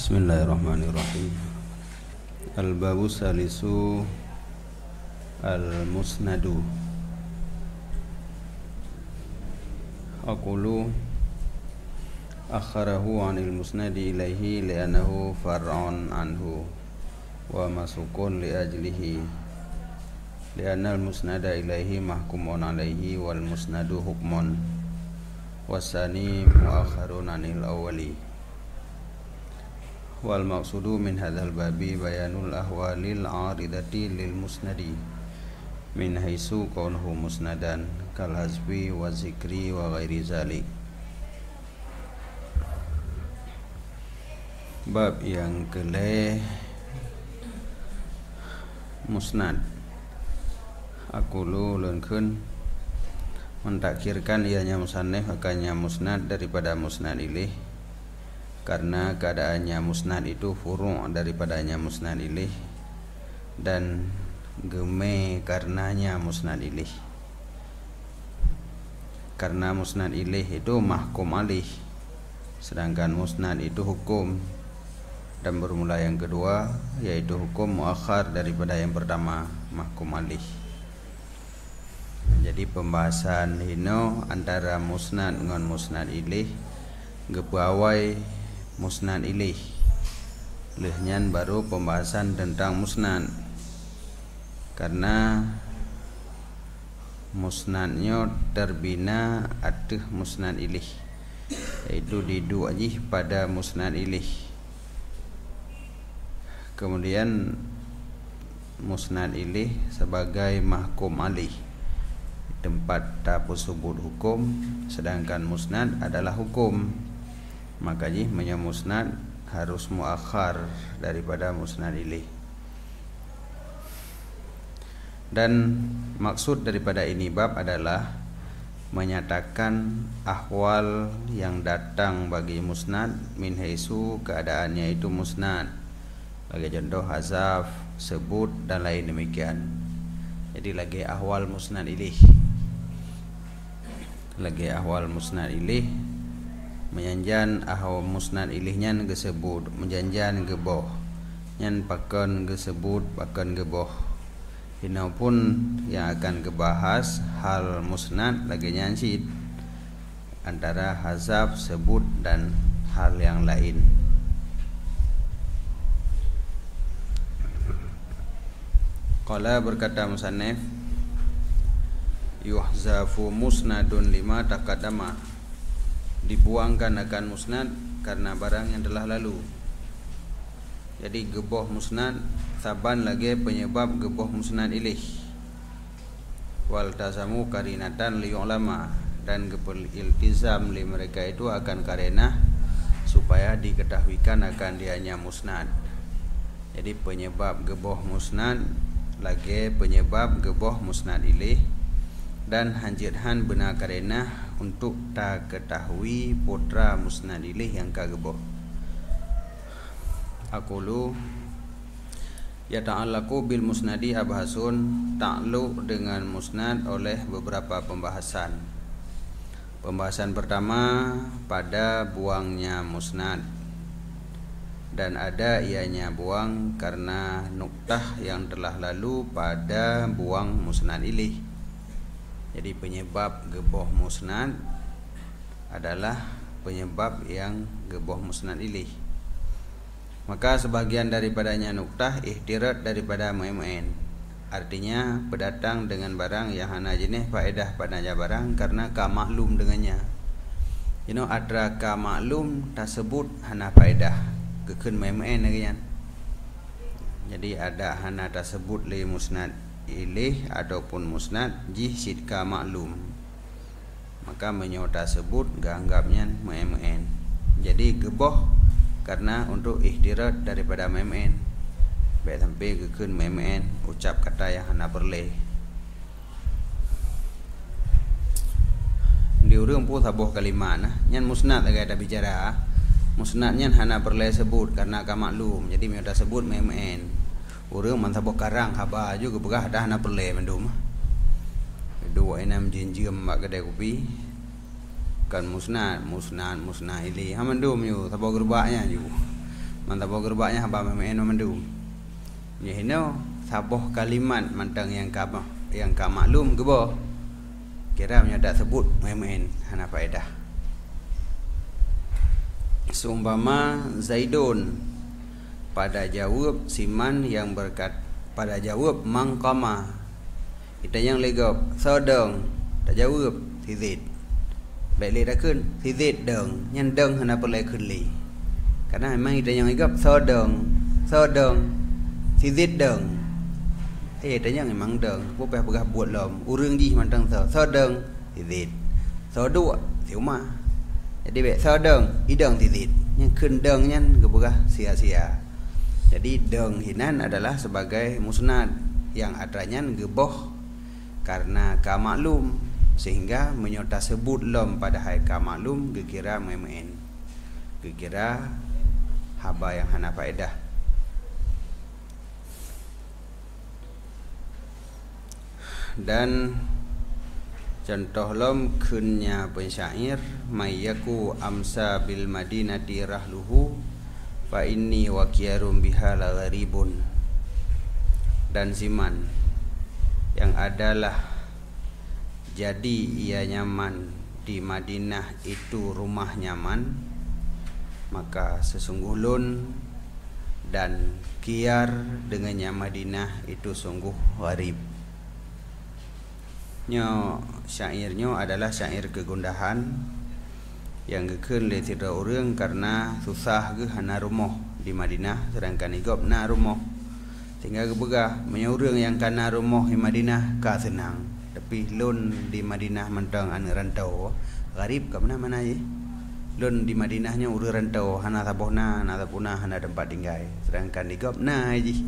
Bismillahirrahmanirrahim. Al-babu salisu al-musnadu. Aqulu akharahu anil musnadi ilaihi li'annahu far'un anhu wa masukun li ajlihi li'anna al-musnada ilaihi mahkumun alaihi wal musnadu hukmun wasani muakharun anil awwali. Wal maqsudu min hadzal babi bayanul ahwalil 'aridati lil musnadi min haitsu kaunuhu musnadan kal hazbi wa zikri wa ghairi zalik. Bab yang kelih musnad. Aqulu leunkeun mentakhirkan ianya musannif akannya musnad daripada musnad ilih, karena keadaannya musnad itu furu' daripadanya musnad ilih, dan geme karenanya musnad ilih. Karena musnad ilih itu mahkum alih, sedangkan musnad itu hukum. Dan bermula yang kedua, yaitu hukum muakhar daripada yang pertama, mahkum alih. Jadi pembahasan hino antara musnad dengan musnad ilih gepawai musnad ilih. Lehnyan baru pembahasan tentang musnad, karena musnadnya terbina atas musnad ilih, yaitu diduajih pada musnad ilih. Kemudian musnad ilih sebagai mahkum alih, tempat sebut hukum, sedangkan musnad adalah hukum. Makanya musnad harus muakhar daripada musnad ilih. Dan maksud daripada ini bab adalah menyatakan ahwal yang datang bagi musnad min haitsu keadaannya itu musnad. Bagi contoh hazaf, sebut dan lain demikian. Jadi lagi ahwal musnad ilih. Lagi ahwal musnad ilih menyanjan ahwal musnad ilihnya gesebut, menjanjan geboh, nyan pakan gesebut, pakan geboh. Hina pun yang akan kebahas hal musnad lagi nyansid antara hazaf, sebut dan hal yang lain. Qala berkata musannif, yuhzafu musnadun lima taqaddama, dibuangkan akan musnad karena barang yang telah lalu. Jadi geboh musnad saban lagi penyebab geboh musnad ilih. Wal tasamu karinatan li ulama, dan iltizam li mereka itu akan karenah supaya diketahuikan akan dianya musnad. Jadi penyebab geboh musnad lagi penyebab geboh musnad ilih, dan hanjithan benar karenah untuk tak ketahui putra musnad ilih yang kageboh. Aqulu yata'allaqu bil musnadi abhasun, ta'alluq dengan musnad oleh beberapa pembahasan. Pembahasan pertama pada buangnya musnad, dan ada ianya buang karena nuktah yang telah lalu pada buang musnad ilih. Jadi penyebab geboh musnad adalah penyebab yang geboh musnad ilih. Maka sebagian daripadanya nuktah ihtirat daripada mu'min, artinya pendatang dengan barang yang hana jenis faedah padanya barang karena ka maklum dengannya. Adra ka maklum tersebut hana faedah kekeun mu'min lagi. Jadi ada hana tersebut li musnad ilih ataupun musnad jih sidka maklum, maka menyota sebut ganggapnya mu'min. Jadi geboh karena untuk ihtirat daripada mu'min, baik sampai kekeun mu'min ucap kata yang hana perleh. Di urang pun sabuh kalimah nah nyan musnad lagi ada bicara, musnadnya hana perleh sebut karena ka maklum, jadi menyota sebut mu'min. Urang man sabuh karang haba juga begah dah hana perleh mendum. Dua enam jinjim mak kedai kopi kan musnad ilih hamandum yu sabuh gerbaknya yu mantabo gerbaknya haba memen mendu ya hino saboh kalimat mantang yang ka maklum gebo kira menyadak sebut memen hana faedah. Seumpama Zaidun pada jawab siman yang berkat pada jawab mangkama kita yang legop sodong tak jawab si Zaid baik le dah kun si Zaid dong nyan dong hana perle kun li karena memang kita yang legop sodong si Zaid dong tanya memang dong apa pegah buat lom urang ji mantang sodong si Zaid sodu si Umar jadi baik sodong idong si Zaid yang kun dong nyan gebegah sia-sia. Jadi deng hinan adalah sebagai musnad yang adanya geboh karena ka maklum sehingga menyota sebut lom pada hai ka maklum gekira memen gekira haba yang hana faedah. Dan contoh lom kunnya pensyair mayyaku amsa bil madinati rahluhu fa inni waqiyarum biha la gharibun. Dan siman yang adalah jadi ia nyaman di Madinah itu rumah nyaman, maka sesungguh lun dan kiar dengannya Madinah itu sungguh gharib. Nyo syairnya adalah syair kegundahan yang gekeun le tidak urang karena susah ge hana rumah di Madinah sedangkan igop na rumah sehingga gebegah menyaurang yang kana rumah di Madinah ka senang tapi lun di Madinah mentang anu rantau garib ka mana-mana ye lun di Madinahnya urang rantau hana tabohna hana tapuna hana tempat tinggal sedangkan igop na ji.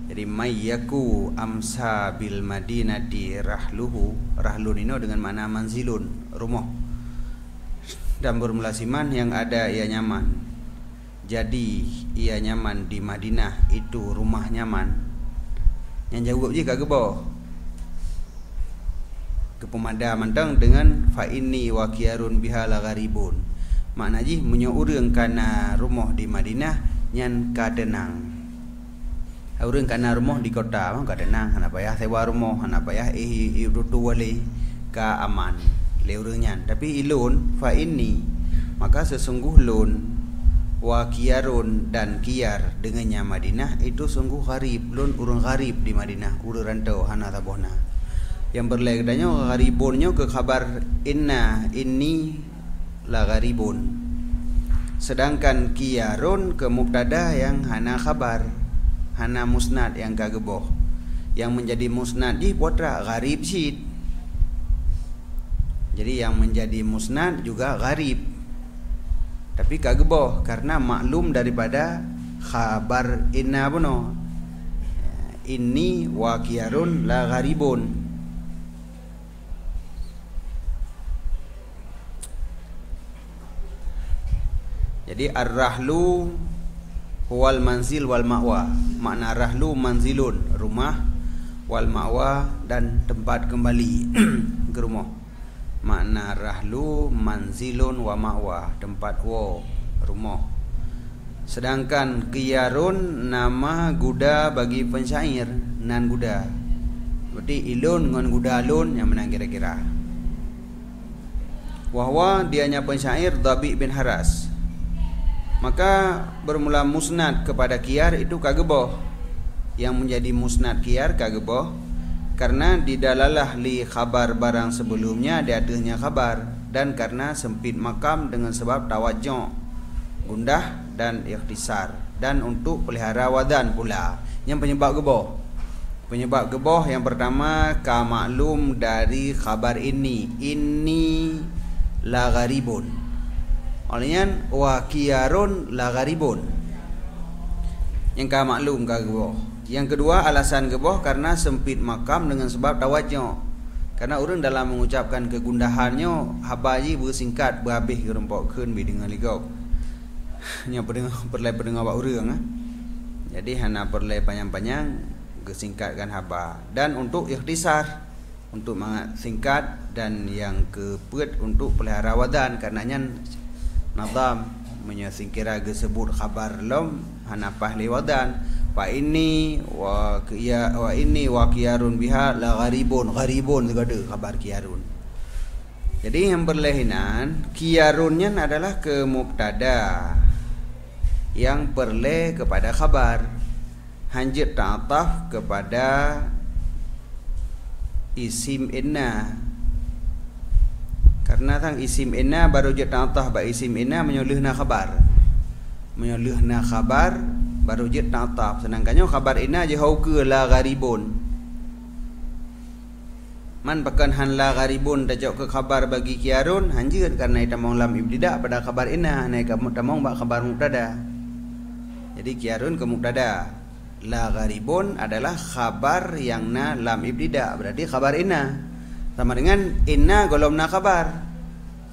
Jadi mayyaku amsa bil madinati rahluhu rahlun ini dengan mana manzilun rumah dan bermulasiman yang ada ia nyaman. Jadi ia nyaman di Madinah itu rumah nyaman. Yang jawab je kagak boh. Kepemada mantang dengan fa inni waqiarun biha la gharibun. Makna ji menyo urang kana rumah di Madinah nyan kadenang. Urang kana rumah di kota mah kadenang hana payah sewa rumah hana payah irutu wali ka aman. Leurunyan tapi ilun fa ini maka sesungguh lun wa kiarun dan kiar dengannya Madinah itu sungguh gharib lun urang gharib di Madinah urang rantau hana tabohna yang berlegdanya gharibunnya ke kabar inna inni la gharibun sedangkan kiarun ke mubtada yang hana kabar hana musnad yang kageboh yang menjadi musnad di potra gharib sid. Jadi yang menjadi musnad juga gharib tapi kageboh karena maklum daripada khabar inna buno inni waqiarun la gharibun. Jadi ar-rahlu huwal manzil wal ma'wa. Makna rahlu manzilun rumah wal ma'wa dan tempat kembali ke rumah. Makna rahlu manzilun wa ma'wa tempat rumah. Sedangkan qiyarun nama guda bagi pensyair nan guda. Berarti ilun ngan guda alun yang menang kira-kira. Wahwa dianya pensyair Dhabi bin Haras. Maka bermula musnad kepada qiyar itu kageboh. Yang menjadi musnad qiyar kageboh karena didalalah li khabar barang sebelumnya di adanya khabar dan karena sempit makam dengan sebab tawajjuh gundah dan ikhtisar dan untuk pelihara wadan pula yang penyebab geboh yang pertama ka maklum dari khabar ini la gharibun olehnya wa qiyarun la gharibun yang ka maklum ka geboh. Yang kedua alasan geboh karena sempit makam dengan sebab tawajjuh. Karena orang dalam mengucapkan kegundahannya habaji bersingkat berhabis gerempok keun bi dengan ligau. Nya perle pendengar bak urang Jadi hana perle panjang-panjang gesingkatkan haba dan untuk ikhtisar untuk mangat singkat dan yang kepeut untuk pelihara wadan karenanya nazam menyingkira gesebut khabar lom hanapah liwadan fa ini wa qiyarun biha la gharibun segala khabar qiyarun. Jadi yang berlehinan qiyarunnya adalah ke mubtada yang perle kepada khabar, hanjit ta'ataf kepada isim inna. Karena tang isim inna baru je ta'ataf ba isim inna menyolehna khabar baru je ta'ataf, sedangkannya khabar inna je hau ke la gharibun man pakan han la gharibun tajak ke khabar bagi qiyarun hanjit karena ita mong lam ibtida pada khabar inna naik kamu tamong ba khabar mubtada. Jadi qiyarun ke mubtada, la gharibun adalah khabar yang na lam ibtida, berarti khabar inna sama dengan inna golomna khabar.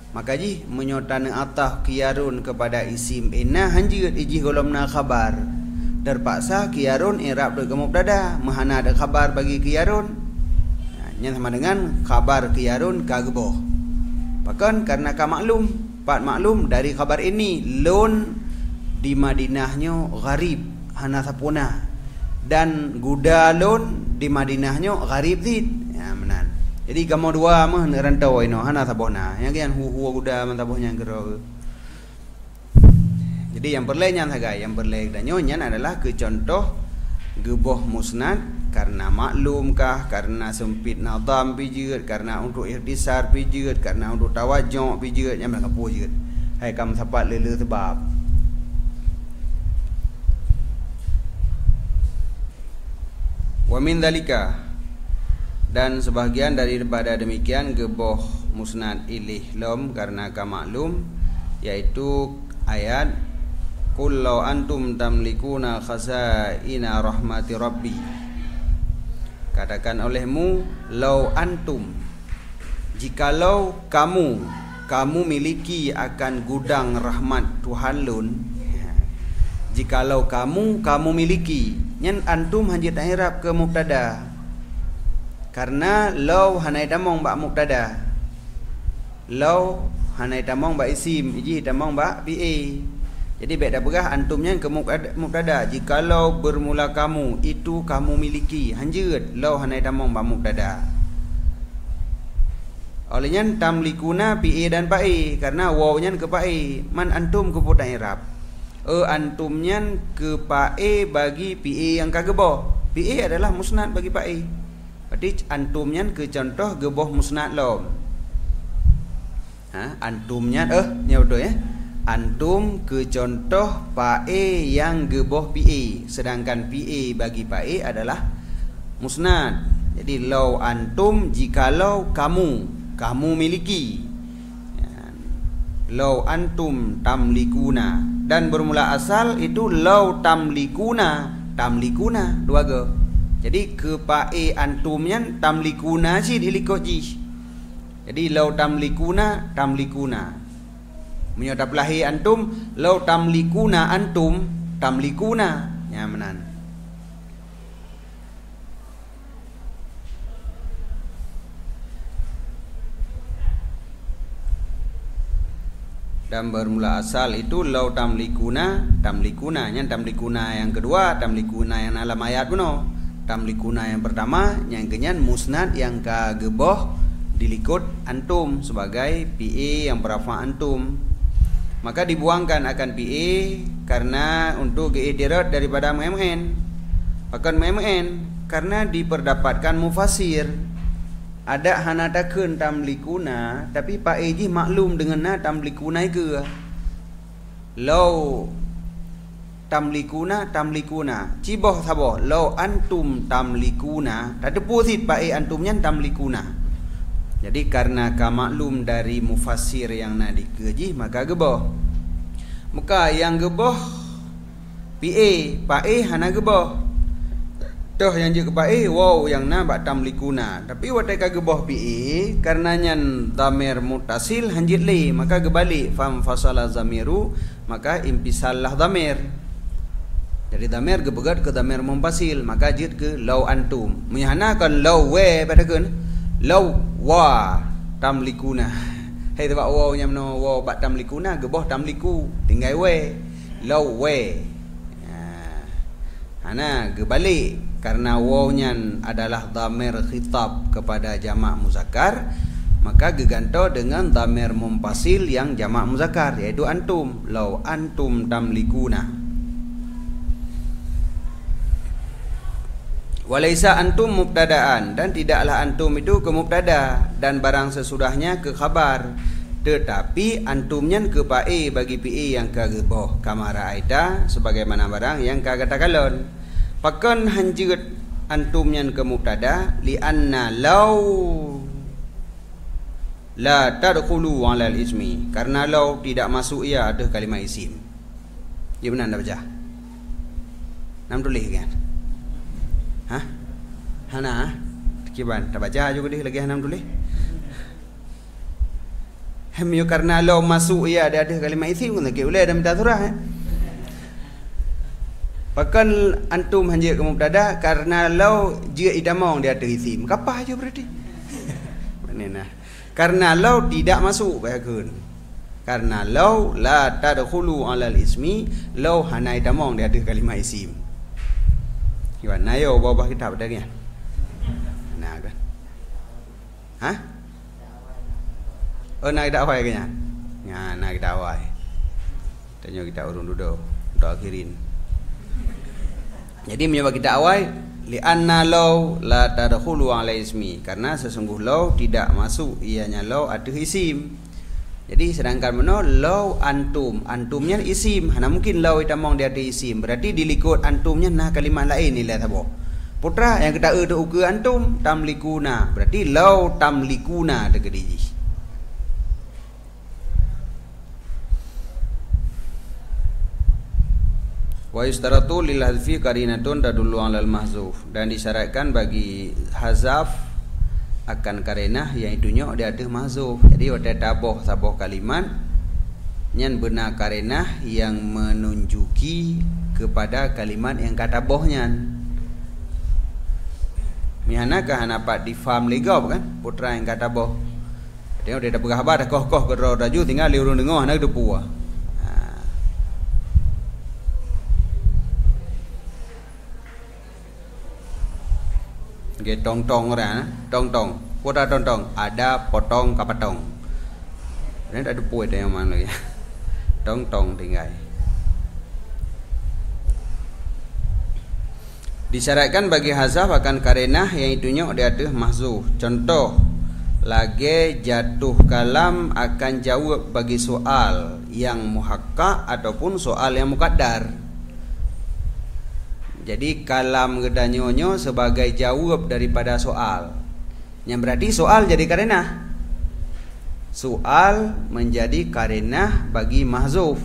Maka ji menyotana atah qiyarun kepada isim inna hanjit iji golomna khabar. Terpaksa qiyarun i'rab ke mubtada, mahana ada khabar bagi qiyarun. Yang sama dengan khabar qiyarun kageboh. Bahkan karena ka maklum, pat maklum dari khabar ini lun di Madinahnya gharib hana sapuna dan gudalun di Madinahnya gharib zid. Ya menan. Jadi kamu dua mah rantau ino hana sabona. Yang kian huwa guda mantabohnya gero. Jadi yang berlenya saga, yang berlek dan nyonya adalah ke contoh geboh musnad karena maklumkah, karena sempit nadam pijut, karena untuk ikhtisar pijut, karena untuk tawajjuh pijut, yang mereka pujut. Hai kamu sapat lele sebab. Wa min dzalika, dan sebahagian daripada demikian geboh musnad ilih lom karena ka maklum, yaitu ayat qul law antum tamlikuna khazaina rahmati rabbi. Katakan olehmu law antum, jikalau kamu miliki akan gudang rahmat Tuhan lun. Jikalau kamu miliki, nyen antum hanjit i'rab ke mubtada. Karena law hanai tamong ba mubtada, law hanai tamong ba isim, iji tamong ba pa. Jadi beda berah antumnya ke mubtada. Jikalau bermula kamu, itu kamu miliki, hanjut law hanai tamong ba mubtada. Olehnya tamlikuna pa dan pae, karena wawnya ke pae, man antum ke putar i'rab. Antumnya ke pae bagi pa yang kageboh. Pa adalah musnad bagi pae. Berarti antumnya ke contoh geboh musnad lom. Antumnya ni betul ya. Antum ke contoh pae yang geboh pa, sedangkan pa bagi pae adalah musnad. Jadi law antum, jikalau kamu miliki. Law antum tamlikuna, dan bermula asal itu law tamlikuna dua ge. Jadi ke pae antumnya tamlikuna si dilikot ji. Jadi law tamlikuna menyodap lahi antum, law tamlikuna antum tamlikuna nyamanan. Dan bermula asal itu law tamlikuna nya tamlikuna yang kedua, tamlikuna yang alam ayat puno. Tamlikuna yang pertama yang kenyan musnad yang kageboh dilikut antum sebagai pa yang berafa antum. Maka dibuangkan akan pa karena untuk ge'tirat daripada mn. Bahkan mn karena diperdapatkan mufasir. Ada hanatakeun tamlikuna tapi pa ji maklum dengan na tamlikuna ke. Law tamlikuna ciboh saboh law antum tamlikuna tak deposit pae antumnya tamlikuna. Jadi karena ka maklum dari mufassir yang nak dikeji maka geboh. Maka yang geboh pae hana geboh. Toh yang je ke pae wow yang na bak tamlikuna. Tapi watai ka geboh pae karena nyan dhamir mutasil hanjit le maka gebalik fam fasala zamiru maka impisallah dhamir. Jadi dhamir gebegat ke dhamir mumpasil maka jid ke law antum. Menyana kan law we pada kan law wa tamlikuna. Hai tu bak waw nya meno waw bak tamlikuna geboh tamliku tinggal we law we. Ana gebalik karena wawnya adalah dhamir khitab kepada jamak muzakkar, maka geganto dengan dhamir mumpasil yang jamak muzakkar yaitu antum. Law antum tamlikuna. Walaisa antum mubtadaan, dan tidaklah antum itu ke mubtada dan barang sesudahnya ke khabar, tetapi antumnya ke pae bagi pi yang ke geboh kamara aida sebagaimana barang yang kagata kalon. Pakan hanjut antumnya ke mubtada li anna law la tadkhulu 'ala al-ismi, karena law tidak masuk ia ada kalimat isim. Ya benar anda baca? Nam tulis kan? Hah? Hana? Kiban, tak baca juga dia lagi hanam tulis. Hemyo karena law masuk ia ada kalimat isim kan ke ulai dalam tazurah. Bahkan antum hanya ke mubtada karena law jia idamong dia ada isim. Kapah aja berarti. Mana karena law tidak masuk bahkan. Karena law la tadkhulu 'ala al-ismi, law hana idamong dia ada kalimat isim. Gimana yo bawa kitab dah kan? Nah kan? Hah? Oh nak kita awal kan? Ya nak kita awal. Tanya kita urun dulu, dah akhirin. Jadi mencoba kita awal li anna law la tadkhulu 'ala ismi, karena sesungguh law tidak masuk ianya law ada isim. Jadi sedangkan mana law antum, antumnya isim, mana mungkin law itamong dia ada isim, berarti dilikut antumnya nah kalimat lain nilai tabo. Putra yang kita tu ke antum tamlikuna, berarti law tamlikuna dekat diji. Wa yustaratu lil hadfi qarinatun tadullu 'alal mahzuf, dan disyaratkan bagi hazaf akan karenah yang itunya dia ada mahzuf. Jadi ada taboh kalimat yang benar karenah yang menunjuki kepada kalimat yang kata bohnya. Mihanakah dapat difaham legau kan putra yang kata boh. Dia dah berkhabar dah koh geraju tinggal liurun dengar nak depu. Okay, tong-tong orang, tong-tong, putra tong-tong, ada potong kapatong. Ini tak ada puai yang mana lagi. Tong-tong tinggal. Disyaratkan bagi hazaf akan karenah yang itunya dia ada mahzuf. Contoh, lagi jatuh kalam akan jawab bagi soal yang muhakkak ataupun soal yang muqaddar. Jadi kalam gedanyonyo sebagai jawab daripada soal. Yang berarti soal jadi karenah. Soal menjadi karenah bagi mahzuf.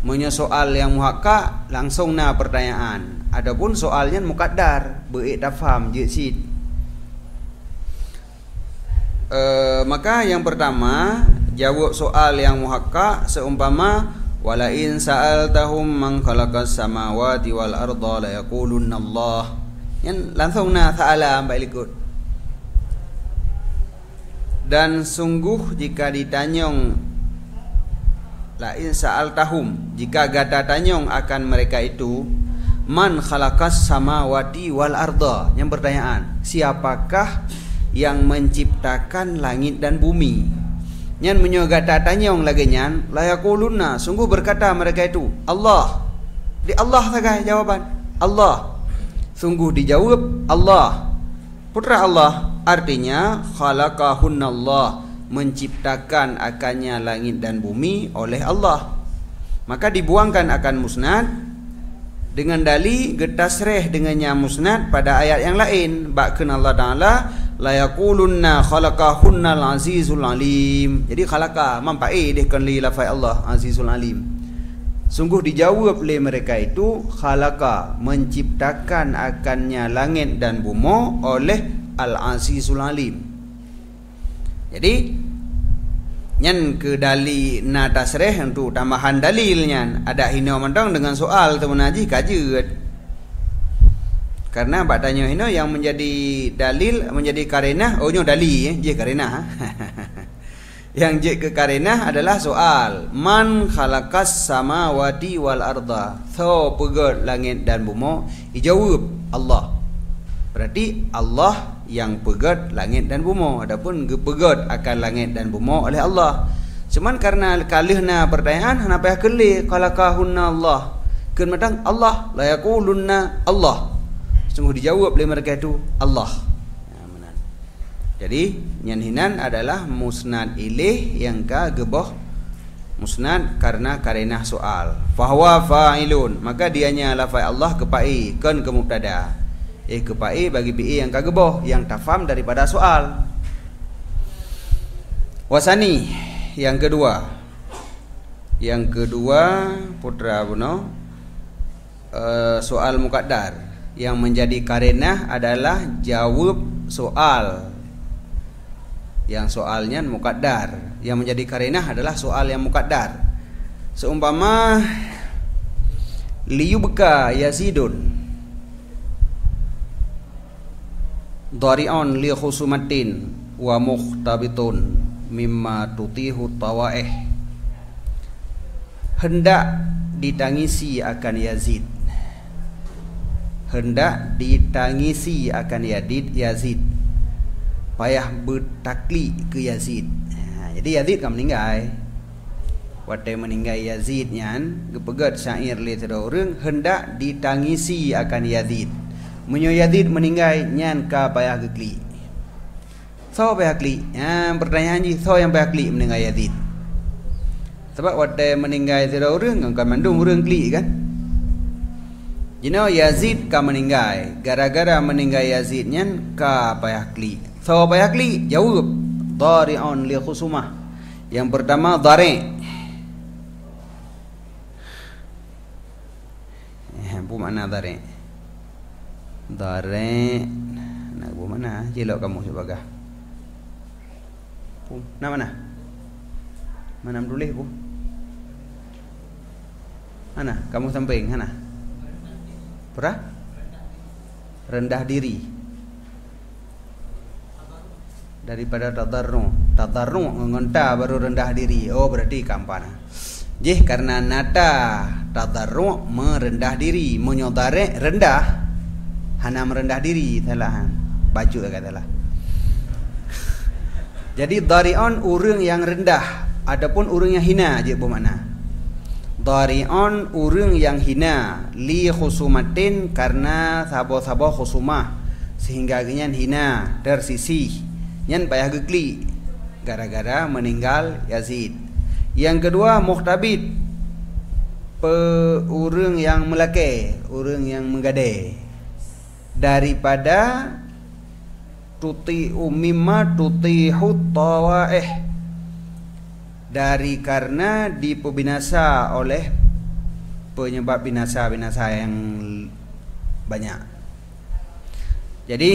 Menyo soal yang muhakkak langsung na pertanyaan. Adapun soalnya muqaddar, be'iktafam jidsid. Maka yang pertama jawab soal yang muhakkak seumpama wala in sa'altahum man khalaqas samawati wal arda la yaqulunna Allah. Yang langsung na ta'ala ambil ikut. Dan sungguh jika ditanyong la in sa'altahum, jika gata tanyong akan mereka itu man khalaqas samawati wal arda, yang pertanyaan siapakah yang menciptakan langit dan bumi. Nyan menyogata tanyong lagi nyan la yaquluna, sungguh berkata mereka itu Allah. Di Allah saja jawaban Allah. Sungguh dijawab Allah. Putra Allah artinya khalaqahunna Allah, menciptakan akannya langit dan bumi oleh Allah. Maka dibuangkan akan musnad dengan dali getasreh dengannya musnad pada ayat yang lain. Ba'kan Allah Ta'ala la yaqulunna khalaqahunnal azizul alim. Jadi khalaqa mampai dehkan li lafai Allah azizul alim. Sungguh dijawab oleh mereka itu khalaqa, menciptakan akannya langit dan bumi oleh al azizul alim. Jadi nyan ke dali na tasreh untuk tambahan dalilnya ada hino mandang dengan soal tu menaji kajet. Karena batanya hino yang menjadi dalil menjadi karenah, ohnya dali je karenah. Yang je ke karenah adalah soal. Man khalaqas samawati wal arda. So pegot langit dan bumi. Dijawab Allah. Berarti Allah yang pegot langit dan bumi. Adapun pegot akan langit dan bumi oleh Allah. Cuman karena kalihna pertanyaan hana payah kelih khalaqahunna Allah. Keun madang Allah la yaqulunna Allah. Sungguh dijawab oleh mereka itu Allah. Jadi nyanhinan adalah musnad ilih yang ka gebah musnad karena karenah soal. Fahuwa fa'ilun, maka dianya lafaz Allah kepai kan ke mubtada. Kepai bagi bi yang ka gebah yang tafam daripada soal. Wasani yang kedua. Yang kedua putra buno soal muqaddar yang menjadi karenah adalah jawab soal. Yang soalnya muqaddar, yang menjadi karenah adalah soal yang muqaddar. Seumpama liyubka yazidun dhari'un li khusumatin wa mukhtabitun mimma tutihu tawaih. Hendak ditangisi akan Yazid. Hendak ditangisi akan Yazid. Payah bertakli ke Yazid. Jadi Yazid kan meninggal. Waktu meninggal Yazid nyan gepegat syair li orang hendak ditangisi akan Yazid. Menyo Yazid meninggal nyan ka payah gekli. So payah kli. Pertanyaan ji so yang payah kli meninggal Yazid. Sebab waktu meninggal orang kan mandung orang kli kan. Jino Yazid ka meninggal. Gara-gara meninggal Yazid nyan ka payah kli. So payah kli jawab dhari'un li khusumah. Yang pertama dhari'. Apa makna dhari'? Dhari' nak apa mana? Jelok kamu sebagai. Nak mana? Mana menulis bu? Mana? Kamu samping mana? Pernah? Rendah diri. Daripada tadarru ngonta baru rendah diri. Oh berarti kampana. Jih karena nata tadarru merendah diri, menyodare rendah, hana merendah diri salah. Baju katalah. Jadi dhari'un urang yang rendah, adapun urang yang hina je bermakna. Dhari'un urang yang hina li khusumatin karena sabo-sabo khusumah sehingga genyan hina tersisih. Nyan payah gekli gara-gara meninggal Yazid. Yang kedua mukhtabit, urang yang melake, urang yang menggade daripada tuti umimma tutihu tawaih, dari karena dipebinasa oleh penyebab binasa-binasa yang banyak. Jadi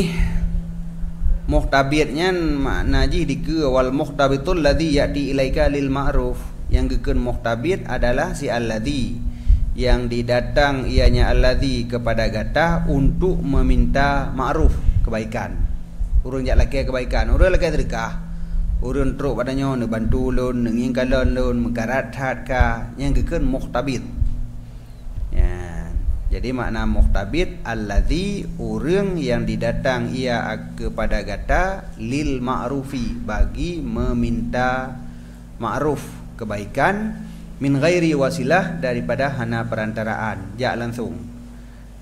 muhtabitnya makna ji dike wal muhtabitul ladzi yati ilaika lil ma'ruf. Yang gekeun muhtabit adalah si alladzi yang didatang ianya alladzi kepada gatah untuk meminta ma'ruf, kebaikan. Urang jak laki kebaikan, urang laki sedekah. Urang truk padanya ne bantu lun, ngingkalon lun, mengkarat-hat ka, yang gekeun muhtabit. Ya. Jadi makna muhtabit alladzi urang yang didatang ia kepada gata lil ma'rufi, bagi meminta ma'ruf, kebaikan, min ghairi wasilah, daripada hana perantaraan, jak langsung.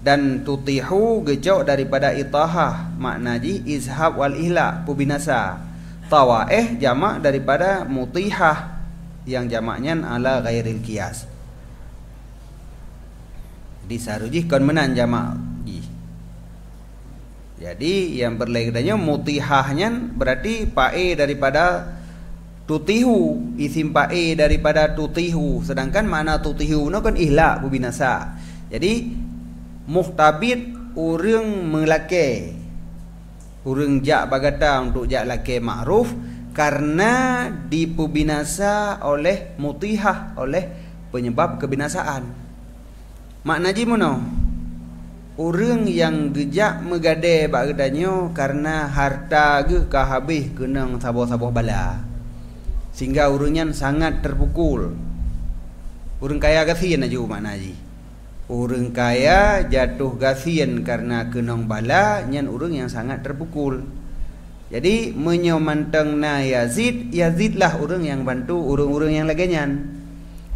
Dan tutihu gejauh daripada itahah, makna ji izhab wal ihla, pubinasa. Tawaih jamak daripada mutihah, yang jamaknya ala ghairil qiyas. Di sarujih kon menan jamak ji. Jadi yang berlainnya mutihahnya berarti pae daripada tutihu, isim pae daripada tutihu, sedangkan makna tutihu no kan ihla binasa. Jadi muhtabit urang melake, urang jak bagata untuk jak lake ma'ruf karena dipubinasa oleh mutihah, oleh penyebab kebinasaan. Makna ji mono urang yang gejak megade bagedanyo karena harta ge ka habis kenang sabo-sabo bala. sehingga urangnya sangat terpukul. Urang kaya gasian aja makna ji. Urang kaya jatuh gasian karena kenong bala, nyan urang yang sangat terpukul. Jadi menyomantengna Yazid, Yazidlah urang yang bantu urang-urang yang laganyan.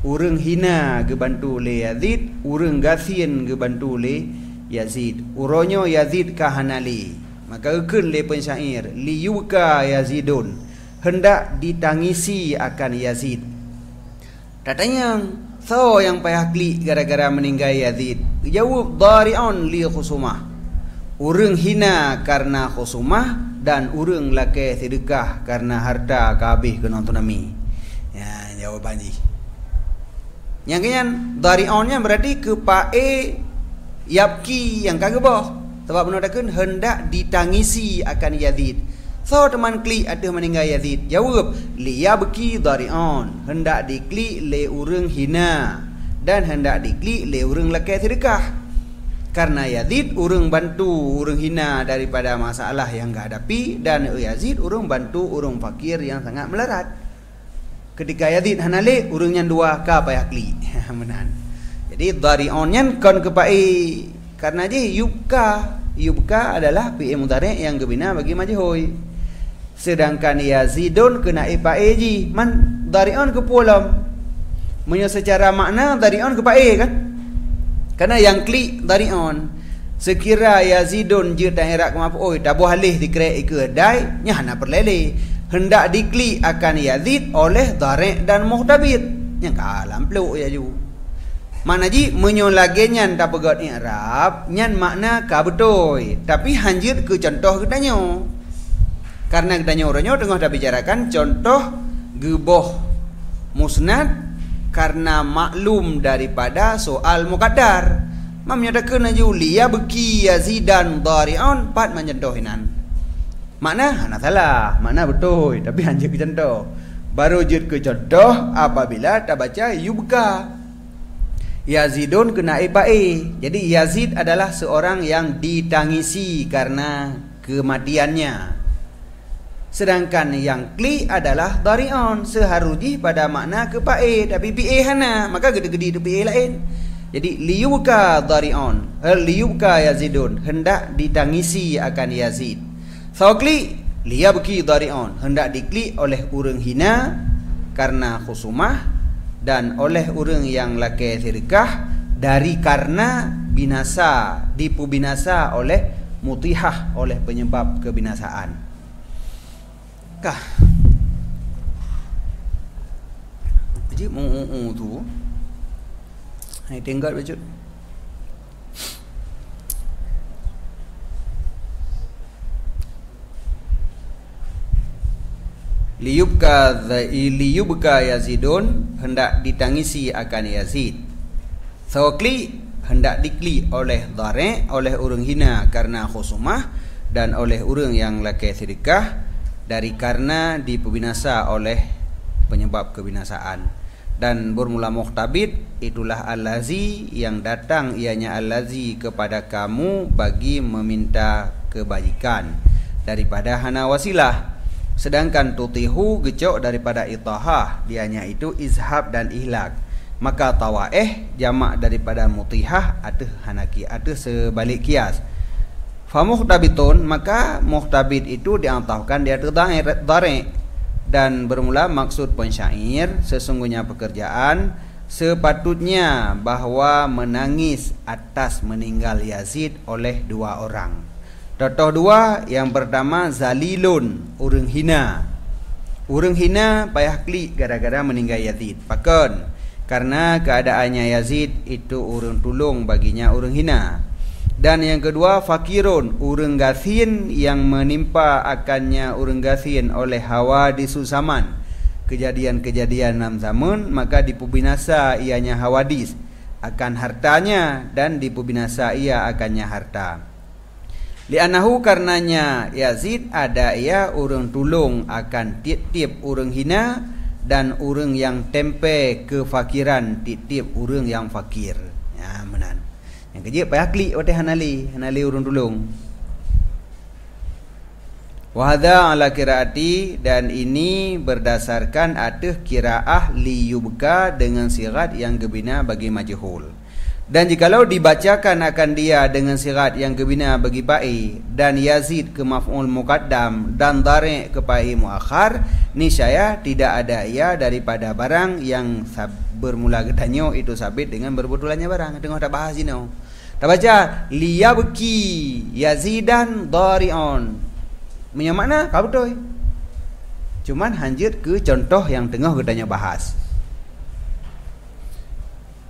Urang hina ge bantu le Yazid, urang gasian ge bantu le Yazid. Uronyo Yazid kahanali. Maka ekeun le pensyair, liyuka Yazidun, hendak ditangisi akan Yazid. Katanya, so yang payah kli gara-gara meninggal Yazid. Jawab, dari'un li khusumah. Urang hina karena khusumah dan urang lake sedekah karena harta kabeh kena tunami. Ya, jawaban ji. Yang kenyan dari'unnya berarti kepae yapki yang kagak boh. Sebab menadakan hendak ditangisi akan Yazid. So teman kli ada meninggal Yazid. Jawab, liyabki dari'un, hendak dikli le urang hina dan hendak dikli le urang laki sedekah. Karena Yazid urang bantu urang hina daripada masalah yang gak hadapi, dan Yazid urang bantu urang fakir yang sangat melarat. Ketika Yazid hanale urangnya dua ka payah kli. Menan. Jadi dari'unnya kon kepai karena je yubka adalah fi'il mudhari' yang gebina bagi majhul. Sedangkan Yazidun kena ipae ji man dari'un ke pulam. Menyo secara makna dari'un ke pae kan? Karena yang klik dari'un. Sekira Yazidun je tahirak ke maf'ul tabuh halih dikira ke dai nya hana perlele. Hendak diklik akan Yazid oleh dari' dan muhtabit. Yang kalam peluk ya ju. Makna ji menyolagenyan tak pegat i'rab nyan makna ka betul, tapi hanjir ke contoh katanya. Karena katanya orangnya tengah dah bicarakan contoh geboh musnad karena maklum daripada soal muqaddar. Menyatakan aja liya beki Yazidan dari'un pat mencontohinan. Makna hana salah, makna betul, tapi hanjir ke contoh. Baru jid ke contoh apabila tak baca yubka. Yazidun kena ibae. Jadi Yazid adalah seorang yang ditangisi karena kematiannya. Sedangkan yang kli adalah dari'un, seharuji pada makna kepae, tapi pi'e hana, maka gede-gede tu pi'e lain. Jadi liyuka dari'un, liyuka Yazidun, hendak ditangisi akan Yazid. So kli liyabki dari'un, hendak dikli oleh urang hina karena khusumah, dan oleh orang yang laki sedekah dari karena binasa, dipubinasa oleh mutihah, oleh penyebab kebinasaan. Kah? Jadi tu hai tenggat bacut. Liyubka Yazidun, hendak ditangisi akan Yazid. Sawakli, hendak dikli oleh dari', oleh urang hina karena khusumah, dan oleh urang yang laki sedekah dari karena dipubinasa oleh penyebab kebinasaan. Dan bermula muhtabit, itulah allazi yang datang ianya allazi kepada kamu bagi meminta kebajikan daripada hana wasilah. Sedangkan tutihu gecok daripada itahah, dianya itu izhab dan ihlak. Maka tawaeh jamak daripada mutihah atau hanaki atau sebalik kias. Fa muhtabitun, maka muhtabit itu diantahkan di atas dari'. Dan bermula maksud pensyair, sesungguhnya pekerjaan sepatutnya bahwa menangis atas meninggal Yazid oleh dua orang. Contoh dua, yang pertama zalilun, urang hina. Urang hina payah klik gara-gara meninggal Yazid. Pakon, karena keadaannya Yazid itu urang tulung baginya urang hina. Dan yang kedua fakirun, urang gasin yang menimpa akannya urang gasin oleh hawa di susaman. Kejadian-kejadian enam zaman, maka dipubinasa ianya hawadis akan hartanya, dan dipubinasa ia akannya harta. Li'anahu, karenanya Yazid ada ia urang tulung akan tiap-tiap urang hina dan urang yang tempe kefakiran tiap-tiap urang yang fakir. Ya menan. Yang kejip payah klik wateh hanali urang tulung. Wa hadza ala qiraati, dan ini berdasarkan atas qiraah liyubka dengan sirat yang gebina bagi majhul. Dan jikalau dibacakan akan dia dengan sirat yang gebina bagi fa'i dan yazid ke maf'ul muqaddam dan dhari' ke fa'i muakhar, niscaya tidak ada ia daripada barang yang bermula gedanyo itu sabit dengan berbetulannya barang. Tengok tak bahas ini. Tak baca liyabki yazidan dhari'un. Punya makna kau betul. Cuman hanjit ke contoh yang tengah gedanyo bahas.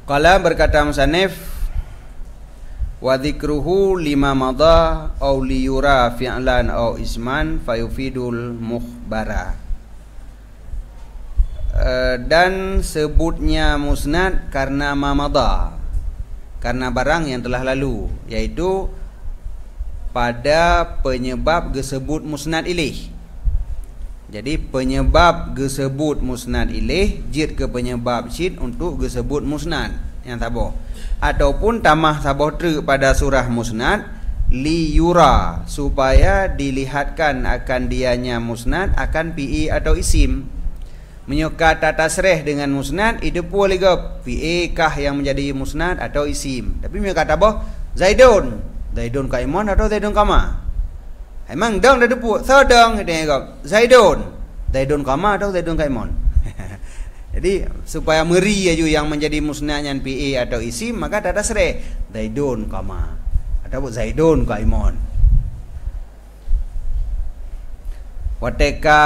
Qala berkata musannif, wa dzikruhu lima madha aw liyura fi'lan aw isman fayufidul mukhbara. Dan sebutnya musnad karena mamadha, karena barang yang telah lalu, yaitu pada penyebab gesebut musnad ilaih. Jadi penyebab gesebut musnad ilaih jid ke penyebab syid untuk gesebut musnad yang tabah, ataupun tamah tabah ter pada surah musnad li yura, supaya dilihatkan akan dianya musnad akan pi atau isim. Menyuka tatasreh dengan musnad itu pun lega pi kah yang menjadi musnad atau isim. Tapi menyuka tabah Zaidun, Zaidun ka Iman atau Zaidun kama. Emang dong dah depuk, sedang dia kata Zaidun, Zaidun kama atau Zaidun kaimon. Jadi supaya meri aja yang menjadi musnadnya PA atau isim, maka tak ada sereh Zaidun kama atau Zaidun kaimon. Wateka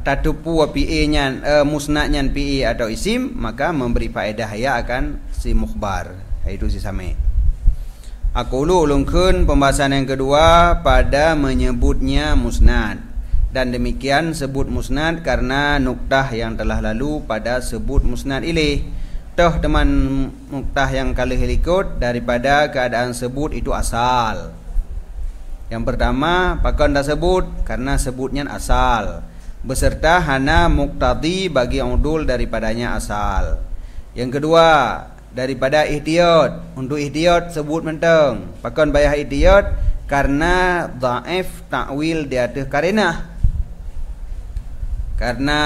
tatupu PA nya musnadnya PA atau isim, maka memberi faedah ya akan si mukhbar, itu si sami. Aku ulungkeun pembahasan yang kedua pada menyebutnya musnad. Dan demikian sebut musnad karena nuktah yang telah lalu pada sebut musnad ilaih. Toh teman nuktah yang kali helikot daripada keadaan sebut itu asal. Yang pertama, pakon dah sebut karena sebutnya asal, beserta hana muktadi bagi udul daripadanya asal. Yang kedua, daripada ihtiyat, untuk ihtiyat sebut menteng pakon bayah ihtiyat karena dhaif ta'wil di atas karenah, karena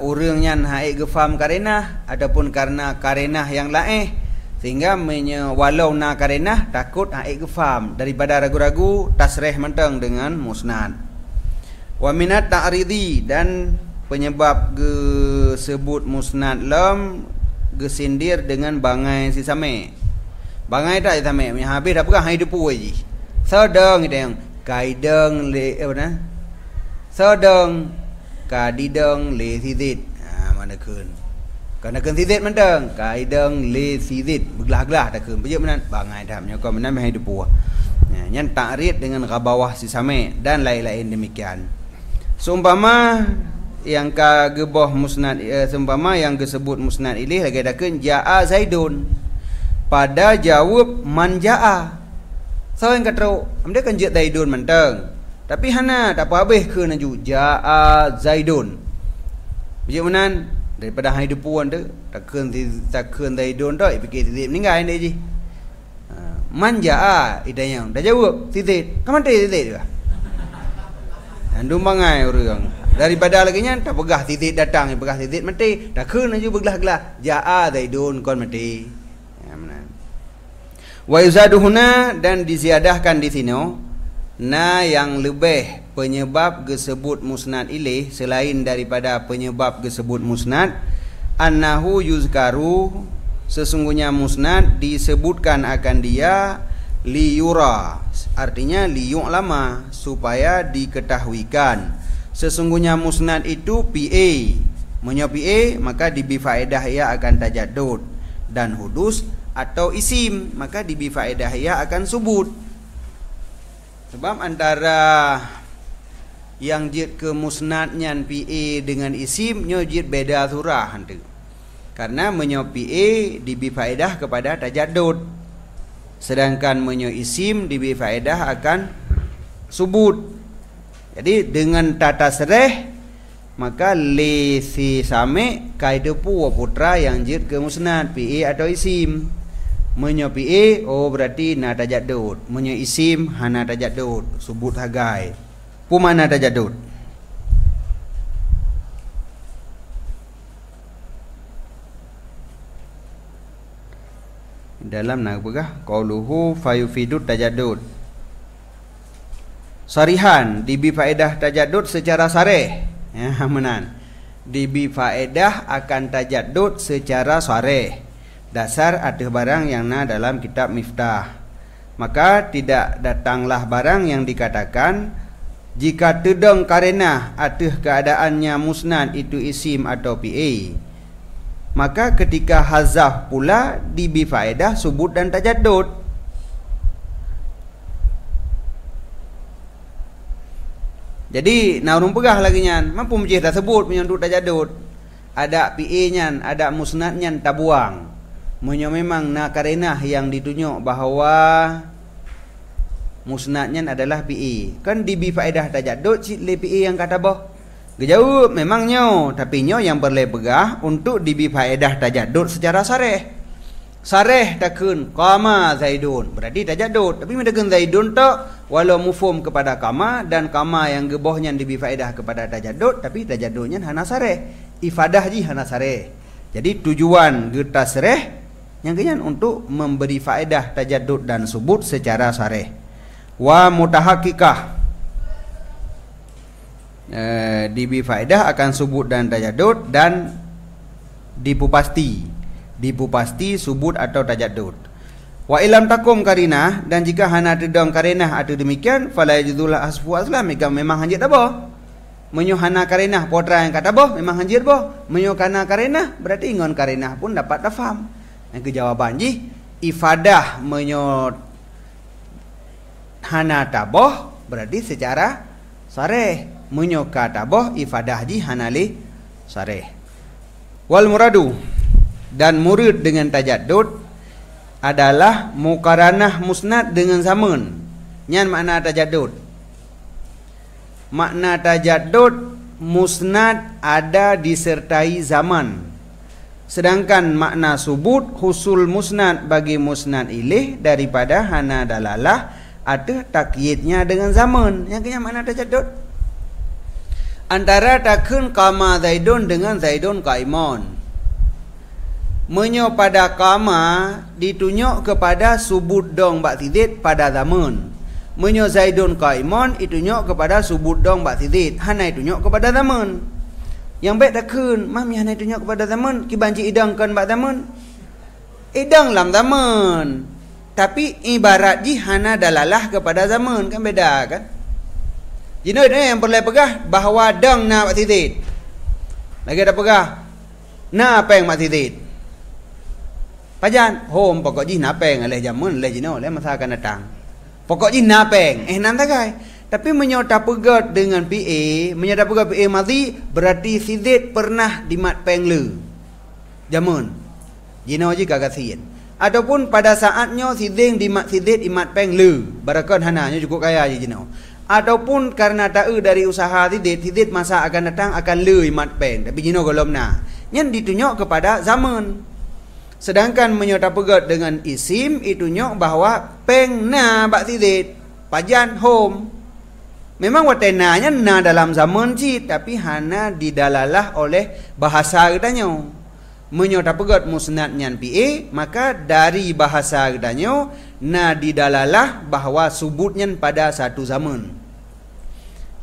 urangnya haik gefam karenah ataupun karena karenah yang lain, sehingga walau na karenah takut haik gefam, daripada ragu-ragu tasreh menteng dengan musnad. Wa minat ta'ridi, dan penyebab sebut musnad lam gesindir dengan bangai si same. Bangai tak si same, habis dah pegang hidup puji. Sedang kita yang kaideng le apa nah? Sedang kadideng le sidit. Mana keun. Karena keun sidit menteng, kaideng le sidit. Beglah-gelah tak keun. Beje menan bangai dah menyokong menan hidup puah. Yang ta'rid dengan ghabawah si same dan lain-lain demikian. Seumpama yang kageboh musnad, seumpama yang disebut musnad ilaih lagi dakeun jaa Zaidun, pada jawab man jaa. So yang kata amde kan jat Zaidun menteng, tapi hana tak apa habis keun aju jaa Zaidun. Biji menan daripada hidup puan tu takkeun Zaidun tu fikir titik meninggal dia ji. Man jaa idanya dah jawab titik. Kaman titik juga. Andum bangai urang. Daripada lagi nya tak pegah titik datang, pegah titik mati, dah keun aju beglah-gelah jaa Zaidun kon mati. Ya benar. Wa yuzaduhuna, dan diziadahkan di sini na yang lebih penyebab disebut musnad ilaih selain daripada penyebab disebut musnad, annahu yuzkaru, sesungguhnya musnad disebutkan akan dia liyura, artinya liyu'lama, supaya diketahuikan. Sesungguhnya musnad itu PA, menyo PA maka dibi faedah ia akan tajaddud, dan hudus atau isim maka dibi faedah ia akan subut. Sebab antara yang jid ke musnadnya PA dengan isim nyo jid beda surah hantu. Karena menyo PA dibi faedah kepada tajaddud, sedangkan menyo isim dibi faedah akan subut. Jadi dengan tata sereh maka li si same kaidepu wa putra yang jid ke musnad PA atau isim. Menyo PA oh berarti na tajaddud, menyo isim hana tajaddud, subut hagai. Pumana tajaddud. Dalam nak begah qauluhu fayufidut tajaddud. Sarihan dibi faedah tajaddud secara sarih. Ya, menan. Dibi faedah akan tajaddud secara sarih. Dasar ada barang yang na dalam kitab Miftah. Maka tidak datanglah barang yang dikatakan jika tedeng karenah atas keadaannya musnad itu isim atau PA. Maka ketika hazaf pula dibi faedah subut dan tajaddud. Jadi naurung pegah lagi nyan, mampu mujih dah sebut menyandut tajaddud. Ada PA nyan, ada musnad nyan tabuang. Menyo memang na karenah yang ditunjuk bahawa musnadnya adalah PA. Kan dibi faedah tajaddud le PA yang kata boh. Gejauh memangnya, tapi nyo yang boleh pegah untuk dibi faedah tajaddud secara sarih. Sarih takun qama zaidun, berarti tajaddud. Tapi mendekan zaidun tak walau mufhum kepada qama dan qama yang gebohnya dibi faedah kepada tajaddud, tapi tajaddudnya hana sarih. Ifadah ji hana sarih. Jadi tujuan geta sarih yang kenyan untuk memberi faedah tajaddud dan subut secara sarih. Wa mutahaqqikah, dibi faedah akan subut dan tajaddud dan dipupasti subut atau tajaddud. Wa ilam takum karinah, dan jika hana tedang karinah atau demikian fala yajuzulah asfu aslam, memang hanjit apa menyo hana karinah potra yang kata boh memang hanjit boh menyo kana karinah berarti ingon karinah pun dapat faham. Yang kejawaban ji ifadah menyo hana taboh berarti secara sarih. Menyo kataboh ifadah ji hanali sarih. Wal muradu, dan murid dengan tajaddud adalah muqaranah musnad dengan zaman. Nyan makna tajaddud. Makna tajaddud musnad ada disertai zaman. Sedangkan makna subut husul musnad bagi musnad ilih daripada hana dalalah ada takyidnya dengan zaman. Yang kena makna tajaddud antara takun qama zaidun dengan zaidun qaimun. Menyo pada qama ditunjuk kepada subut dong bak tidid pada zaman. Menyo zaidun qaimun ditunjuk kepada subut dong bak tidid, hana ditunjuk kepada zaman. Yang baik takun mami hana ditunjuk kepada zaman, ki banci idangkan bak zaman. Idang lam zaman. Tapi ibarat ji hana dalalah kepada zaman, kan beda kan? Jino ni yang perlu pegah bahawa dang na mak tidid. Lagi ada pegah na peng mak tidid. Pajan home pokok ji na peng aleh jamun aleh jino aleh masa akan datang. Pokok ji na peng nan tagai. Tapi menyota pegat dengan PA, menyota pegat PA madhi berarti tidid pernah di mat peng le. Jamun. Jino ji kagasian. Ataupun pada saatnya siding di mat tidid imat peng le. Barakon hananya cukup kaya je jino. Ataupun karena tahu dari usaha tidid masa akan datang akan le imat peng, tapi jino golom na. Yang ditunjuk kepada zaman. Sedangkan menyota pegat dengan isim itunjuk bahawa peng na bak tidid, pajan home. Memang watenanya na dalam zaman cit, tapi hana didalalah oleh bahasa katanya. Menyota pegat musnad nyan PA, maka dari bahasa katanya na didalalah bahawa subutnya pada satu zaman.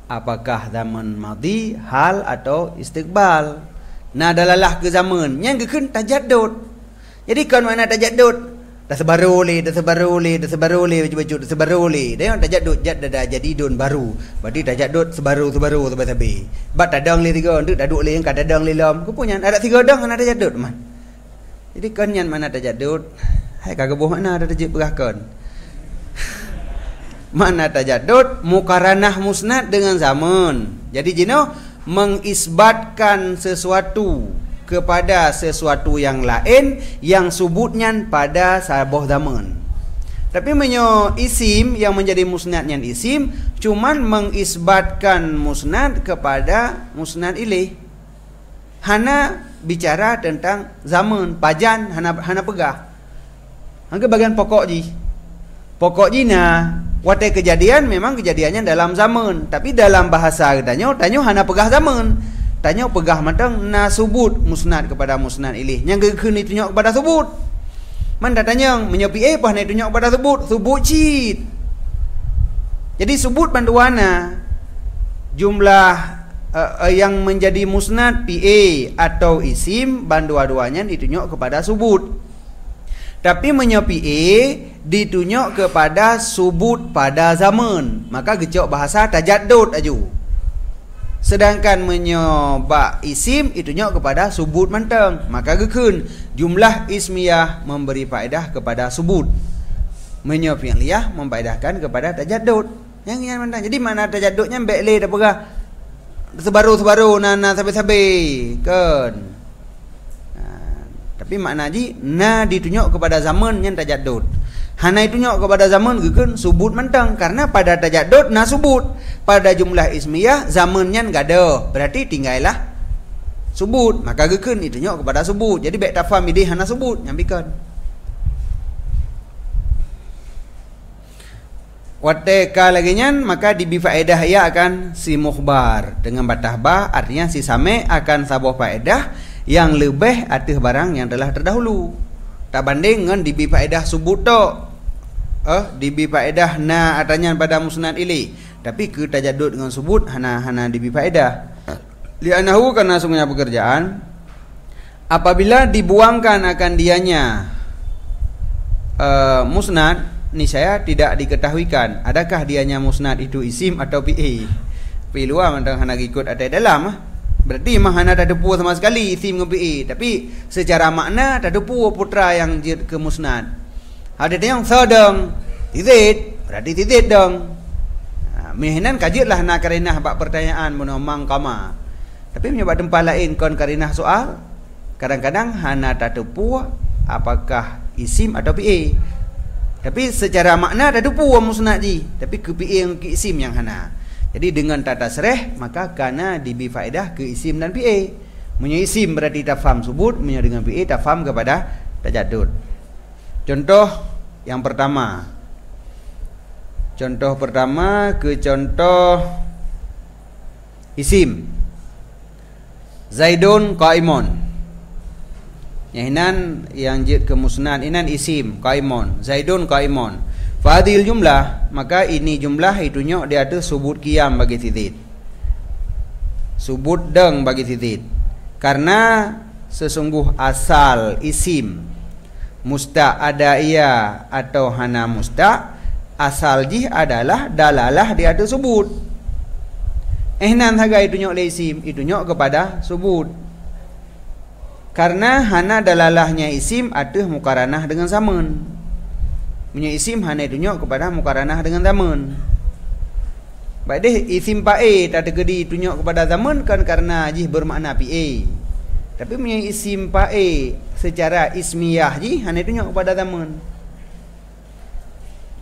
Apakah zaman madhi, hal atau istiqbal. Na dalalah ke zaman yang kekun tajaddud. Jadi kan mana tajaddud? Dah sebarole baju-baju dah sebarole. Dia tajaddud dah jadi dun baru. Berarti tajaddud sebaru sampai. Bat tadang le tiga untuk daduk le yang kat tadang le lam. Ku punya ada tiga dang ana tajaddud man. Jadi kan yang mana tajaddud? Hai kagak boh mana ada tajid berahkan. Mana tajaddud muqaranah musnad dengan zaman. Jadi jino mengisbatkan sesuatu kepada sesuatu yang lain yang subutnya pada saboh zaman. Tapi menyo isim yang menjadi musnadnya isim cuman mengisbatkan musnad kepada musnad ilih. Hana bicara tentang zaman, pajan hana pegah. Angka bagian pokok ji. Pokok ji na Watai kejadian memang kejadiannya dalam zaman, tapi dalam bahasa tanyo hana pegah zaman. Tanyo pegah matang na subut musnad kepada musnad ilih. Yang gekeun ditunjuk kepada subut. Man tanya menyepi pah na ditunjuk kepada subut cit. Jadi subut bantuana jumlah yang menjadi musnad PA atau isim dua-duanya ditunjuk kepada subut. Tapi menyepi ditunjuk kepada subut pada zaman, maka gecok bahasa tajaddud aju. Sedangkan menyoba isim ditunjuk kepada subut manteng, maka gekeun jumlah ismiyah memberi faedah kepada subut. Menyepi liyah memfaedahkan kepada tajaddud. Yang manteng. Jadi mana tajaddudnya mbek le dah pegah sebaru na sabe-sabe kan. Tapi makna ji na ditunjuk kepada zaman yang tajaddud. Hana ditunjuk kepada zaman gekeun subut mentang, karena pada tajaddud na subut. Pada jumlah ismiyah zamannya enggak ada. Berarti tinggallah subut, maka gekeun ditunjuk kepada subut. Jadi baik tafam idih hana subut nyambikan. Wateka lagi nyan, maka dibi faedah ia akan si mukhbar dengan batah ba, artinya si same akan sabuh faedah yang lebih atas barang yang telah terdahulu. Tak banding dengan dibi faedah subut to. Dibi faedah na artinya pada musnad ili, tapi ke tajaddud dengan subut hana dibi faedah. Li'annahu karena sungguhnya pekerjaan apabila dibuangkan akan dianya musnad, ni saya tidak diketahuikan adakah dianya musnad itu isim atau PA. PA luar mentang hana ikut ada dalam berarti mah hana tak depu sama sekali isim dengan PA, tapi secara makna tak depu putra yang jid ke musnad. Ada yang sedang tizid, berarti tizid dong. Mihinan kajilah nak karinah bak pertanyaan menomang kama. Tapi menyebab tempat lain kon karinah soal, kadang-kadang hana tak depu apakah isim atau PA. Tapi secara makna dah depu musnad ji, tapi ke PA yang ke isim yang hana. Jadi dengan tata sereh maka kana dibi faedah ke isim dan PA. Punya isim berarti tafham subut, punya dengan PA tafham kepada tajaddud. Contoh yang pertama. Contoh pertama ke contoh isim. Zaidun qaimun. Yang jid ke musnad inan isim qaimun, Zaidun qaimun. Fadil jumlah, maka ini jumlah itunya dia ada subut qiyam bagi titik, subut deng bagi titik. Karena sesungguh asal isim musta ada ia atau hana musta, asal jih adalah dalalah dia ada subut. Ehnan haga itunya oleh isim, itunya kepada subut. Karena hana dalalahnya isim atuh mukaranah dengan zaman. Punya isim hana tunjuk kepada mukaranah dengan zaman. Baik deh isim pae tak tergedi tunjuk kepada zaman kan karena jih bermakna PA. Tapi punya isim pae secara ismiyah jih hana tunjuk kepada zaman.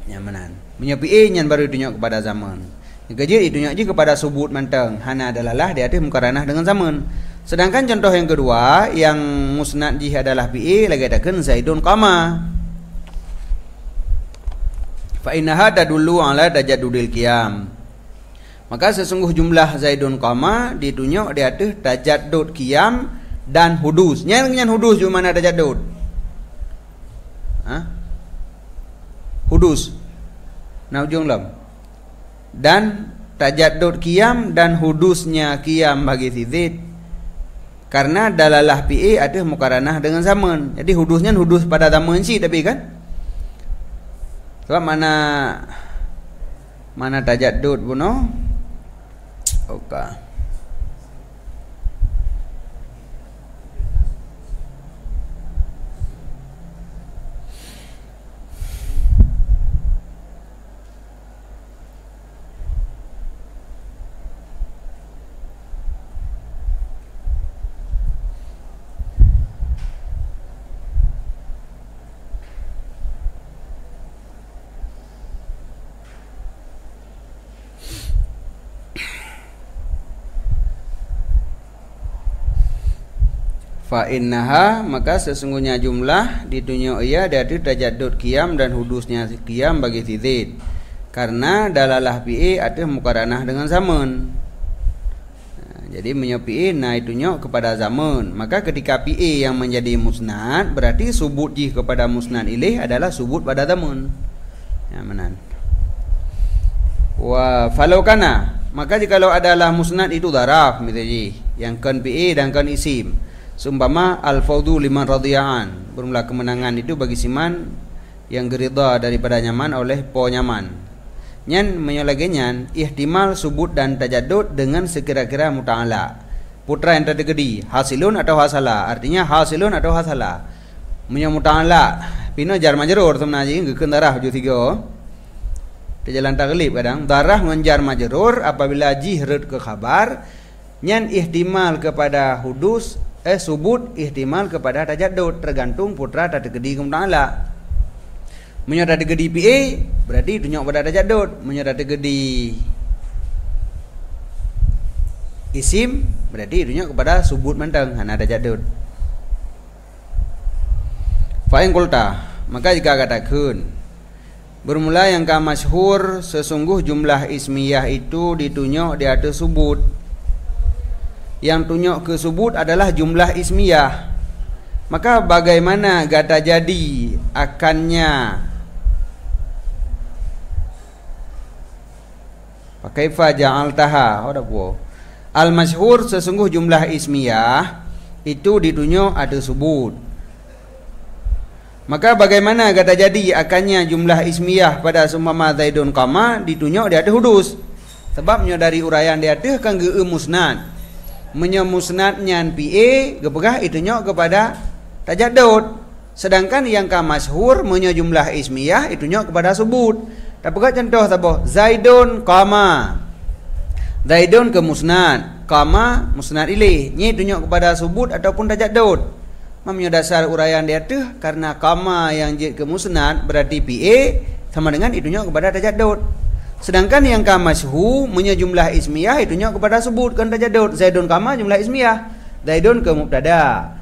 Nyamanan. Punya PA nyan baru tunjuk kepada zaman. Gaji ditunjuk je kepada subut manteng. Hana dalalah dia atuh mukaranah dengan zaman. Sedangkan contoh yang kedua yang musnad jih adalah PA lagi adakan Zaidun qama. Fa innaha tadullu ala tajaddudil qiyam. Maka sesungguh jumlah Zaidun qama ditunjuk di atas tajaddud qiyam dan hudus. Nyan hudus di mana tajaddud? Hudus. Nah ujung lam. Dan tajaddud qiyam dan hudusnya qiyam bagi tizid. Karena dalalah PA ada mukaranah dengan zaman. Jadi hudusnya hudus pada zaman sih tapi kan. Sebab mana tajaddud buno. Okey. Fa innaha maka sesungguhnya jumlah ditunjuk ia dari tajaddud qiyam dan hudusnya qiyam bagi tizid. Karena dalalah PA ada mukaranah dengan zaman. Jadi menyopi nah itunya kepada zaman. Maka ketika PA yang menjadi musnad, berarti subut jih kepada musnad ilih adalah subut pada zaman. Ya menan. Wa falau kana, maka jikalau adalah musnad itu daraf misalnya yang kan PA dan kan isim. Seumpama al-fawdu liman radiyaan, bermula kemenangan itu bagi siman yang gerida daripada nyaman oleh po nyaman. Nyan menyolagenyan ihtimal subut dan tajaddud dengan sekira-kira muta'ala. Putra yang tergedi hasilun atau hasala, artinya hasilun atau hasala. Menyo muta'ala pino jar majrur sebenarnya ngeukeun darah ju 3. Di jalan taglib kadang darah menjar majrur apabila jihrut ke khabar nyan ihtimal kepada hudus subut ihtimal kepada tajaddud tergantung putra tergedi ke muta'ala. Menyerah gedi PA berarti tunjuk pada tajaddud. Menyerah gedi isim berarti tunjuk kepada subut menteng hana tajaddud. Fa in qulta, maka jika katakan bermula yang ka masyhur sesungguh jumlah ismiyah itu ditunjuk di atas subut. Yang tunjuk ke subut adalah jumlah ismiyah. Maka bagaimana kata jadi akannya Kaifa ja'altaha al-masyhur sesungguh jumlah ismiyah itu ditunjuk ada subut. Maka bagaimana kata jadi akannya jumlah ismiyah pada seumpama Zaidun qama ditunjuk dia ada hudus. Sebabnya dari uraian dia ada kan ge musnad. Menyo musnad nyan PA gepegah itunjuk kepada tajaddud. Sedangkan yang ka masyhur menyo jumlah ismiyah itunjuk kepada subut. Tapi contoh apa? Zaidun qama. Zaidun ke musnad, qama musnad ilih. Ni tunjuk kepada subut ataupun tajaddud. Mamnya dasar uraian dia tu karena qama yang jid ke musnad berarti PA sama dengan itunjuk kepada tajaddud. Sedangkan yang ka masyhur menyo jumlah ismiyah itunjuk kepada subut kan tajaddud. Zaidun qama jumlah ismiyah. Zaidun ke mubtada.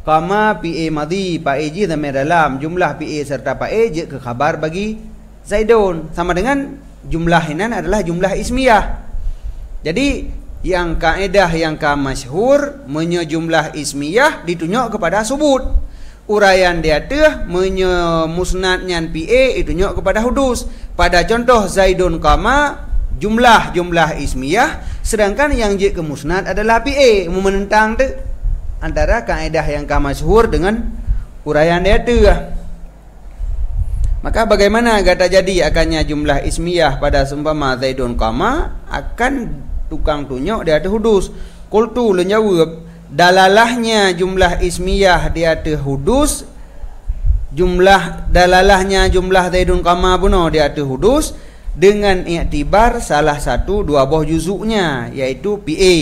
Qama PA madhi, PA dhamir dalam, jumlah PA serta PA jid ke khabar bagi Zaidun sama dengan jumlah hinan adalah jumlah ismiyah. Jadi yang kaedah yang ka masyhur menyo jumlah ismiyah ditunjuk kepada subut. Uraian dia teh menyo musnad nyan PA ditunjuk kepada hudus. Pada contoh Zaidun qama jumlah ismiyah, sedangkan yang je ke musnad adalah PA. Menentang tu antara kaedah yang ka masyhur dengan uraian dia teh. Maka bagaimana kata jadi akannya jumlah ismiyah pada seumpama Zaidun qama akan tukang tunjuk dia ada hudus. Qultu le jawab dalalahnya jumlah ismiyah dia ada hudus, jumlah dalalahnya jumlah Zaidun qama puno dia ada hudus dengan iktibar salah satu dua buah juzuknya yaitu PA.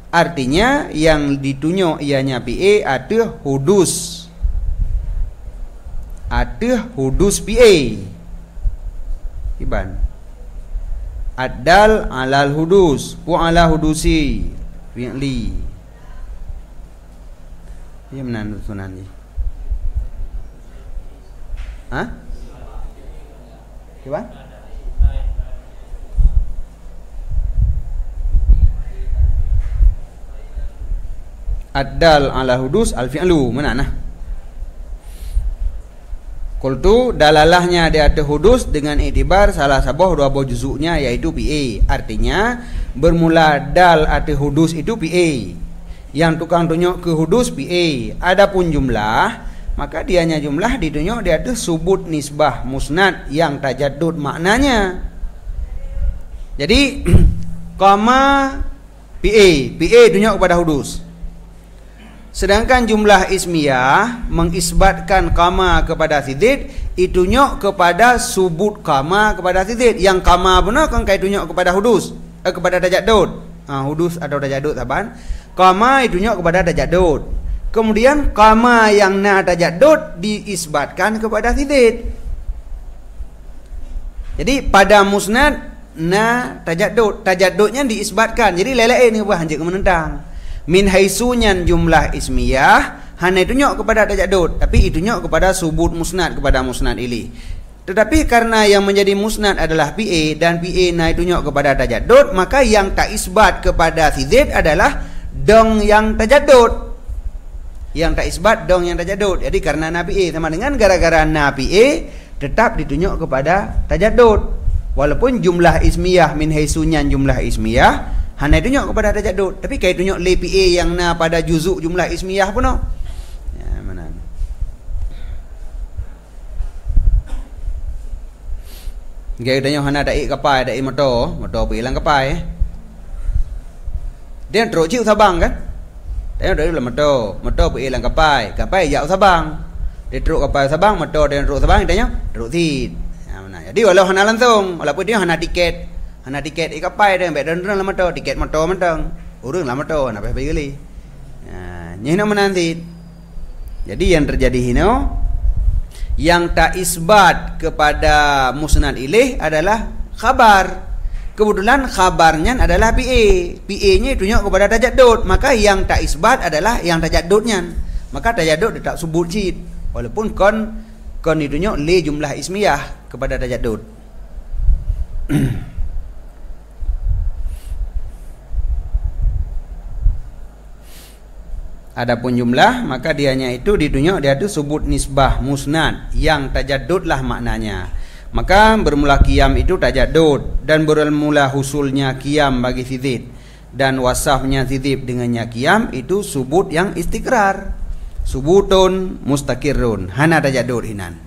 Artinya yang ditunjuk ianya PA ada hudus. Ada hudus PA Iban Adal alal hudus Pu ala hudusi Fi'li. Ia menandu sunan ni. Hah? Iban? Adal ala hudus al-fi'lu. Mana nah? Qultu dalalahnya dia ada hudus dengan iktibar salah sabah dua buah juzuknya yaitu PA. Artinya bermula dal ada hudus itu PA. Yang tukang tunjuk ke hudus PA. Adapun jumlah maka dianya jumlah ditunjuk dia ada subut nisbah musnad yang tajaddud maknanya. Jadi qama PA tunjuk kepada hudus. Sedangkan jumlah ismiyah mengisbatkan qama kepada sidid itunjuk kepada subut qama kepada sidid. Yang qama benar kan kait tunjuk kepada hudus kepada tajaddud. Hudus atau tajaddud saban. Qama itunjuk kepada tajaddud. Kemudian qama yang na tajaddud diisbatkan kepada sidid. Jadi pada musnad na tajaddud, tajaddudnya diisbatkan. Jadi lain-lain ni buah hanjik menentang. Min haitsunyan jumlah ismiyah hanya tunjuk kepada tajaddud, tapi itunjuk kepada subut musnad kepada musnad ilih. Tetapi karena yang menjadi musnad adalah PA dan PA naik tunjuk kepada tajaddud, maka yang tak isbat kepada si Z adalah dong yang tajaddud. Yang tak isbat dong yang tajaddud. Jadi karena na PA sama dengan gara-gara na PA tetap ditunjuk kepada tajaddud. Walaupun jumlah ismiyah min haisunyan jumlah ismiyah hanya tunjuk kepada tajaddud, tapi kai tunjuk le PA yang na pada juzuk jumlah ismiyah pun no. Ya, mana? Gaya tanya hana dai kapai dai motor pi lang kapai. Dia teruk ciu Sabang kan? Dia dari lah motor pi lang kapai jauh Sabang. Dia teruk kapai Sabang, motor dia teruk Sabang tanya, teruk sid. Ya mana? Jadi walau hana langsung, walaupun dia hana tiket kapai dia ambek dan lah motor, tiket motor mentang. Urang lah motor nak pergi kali. Ya, nyino menanti. Jadi yang terjadi hino yang tak isbat kepada musnad ilaih adalah khabar. Kebetulan khabarnya adalah PA. PA-nya tunjuk kepada tajaddud, maka yang tak isbat adalah yang tajaddudnya. Maka tajaddud tak sebut cid. Walaupun kon ditunjuk li jumlah ismiyah kepada tajaddud. Adapun jumlah maka dianya itu ditunjuk dia itu sebut nisbah musnad yang tajaddudlah maknanya. Maka bermula qiyam itu tajaddud dan bermula husulnya qiyam bagi sidid dan wasafnya sidid dengannya qiyam itu subut yang istikrar. Subutun mustaqirrun hana tajaddud hinan.